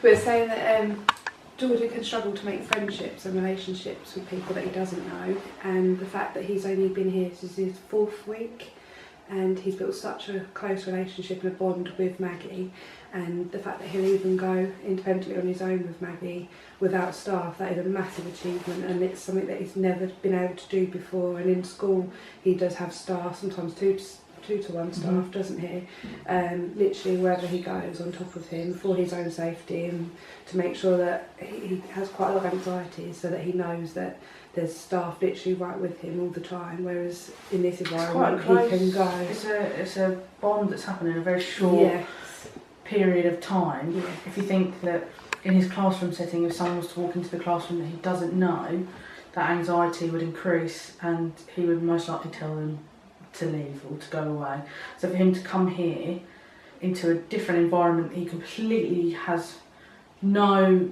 But saying that Jordan can struggle to make friendships and relationships with people that he doesn't know, and the fact that he's only been here since his 4th week, and he's built such a close relationship and a bond with Maggie, and the fact that he'll even go independently on his own with Maggie without staff, that is a massive achievement, and it's something that he's never been able to do before. And in school he does have staff, sometimes two to one staff, doesn't he? Literally wherever he goes, on top of him for his own safety, and to make sure that he has quite a lot of anxiety, so that he knows that there's staff literally right with him all the time, whereas in this environment he can go. It's a bond that's happened in a very short period of time. Yeah. If you think that in his classroom setting, if someone was to walk into the classroom that he doesn't know, that anxiety would increase and he would most likely tell them to leave or to go away. So for him to come here into a different environment he completely has no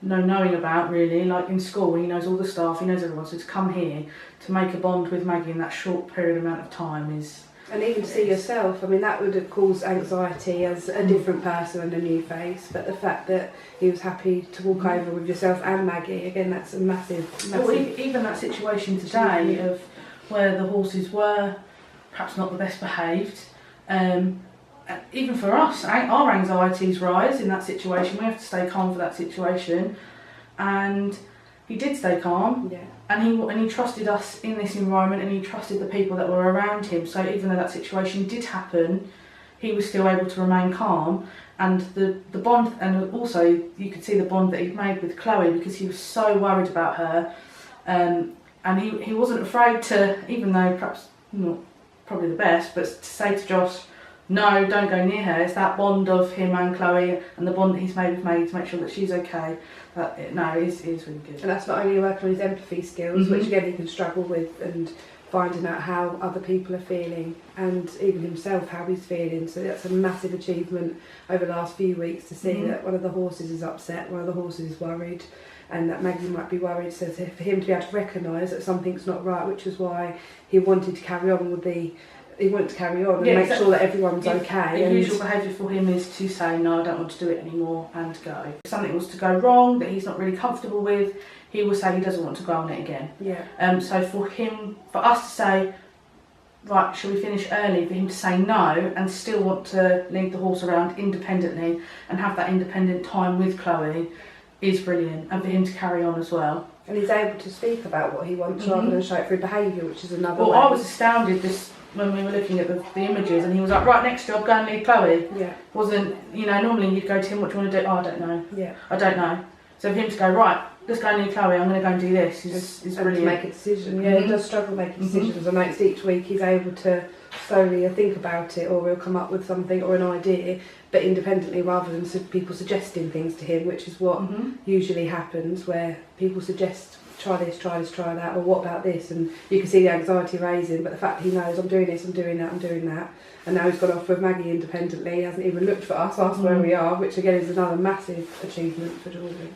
knowing about, really, like in school he knows all the staff, he knows everyone, so to come here to make a bond with Maggie in that short period amount of time is... And even to see yourself, I mean, that would have caused anxiety as a different person and a new face, but the fact that he was happy to walk over with yourself and Maggie, again, that's a massive... Well, even that situation today of where the horses were perhaps not the best behaved, even for us, our anxieties rise in that situation. We have to stay calm for that situation, and he did stay calm. Yeah. And he trusted us in this environment, and he trusted the people that were around him. So even though that situation did happen, he was still able to remain calm. And the bond, and also you could see the bond that he'd made with Chloe, because he was so worried about her, and he wasn't afraid to, even though perhaps not probably the best, but to say to Josh, no, don't go near her. It's that bond of him and Chloe, and the bond that he's made with Maggie to make sure that she's okay. It is really good. And that's not only working on his empathy skills, which again he can struggle with, and finding out how other people are feeling, and even himself how he's feeling. So that's a massive achievement over the last few weeks, to see that one of the horses is upset, one of the horses is worried, and that Maggie might be worried. So for him to be able to recognise that something's not right, which is why he wanted to carry on with he wanted to carry on and make sure that everyone's okay. The usual behaviour for him is to say, no, I don't want to do it anymore, and go. If something was to go wrong that he's not really comfortable with, he will say he doesn't want to go on it again. Yeah. So for us to say, right, shall we finish early, for him to say no and still want to lead the horse around independently and have that independent time with Chloe is brilliant, and for him to carry on as well. And he's able to speak about what he wants rather than show it through behaviour, which is another way. Well, I was astounded when we were looking at the images, and he was like, right, next job, go and lead Chloe. Yeah. Wasn't, normally you'd go to him, what do you want to do? Oh, I don't know. Yeah. I don't know. So for him to go, right, let's go and lead Chloe, I'm going to go and do this, is brilliant. To make a decision. Yeah, he does struggle making decisions. I noticed each week he's able to slowly think about it, or he'll come up with something or an idea, but independently rather than people suggesting things to him, which is what usually happens, where people suggest, try this, try that, or what about this, and you can see the anxiety raising, but the fact that he knows, I'm doing this, I'm doing that, I'm doing that, and now he's gone off with Maggie independently, he hasn't even looked for us, asked where we are, which again is another massive achievement for Jordan.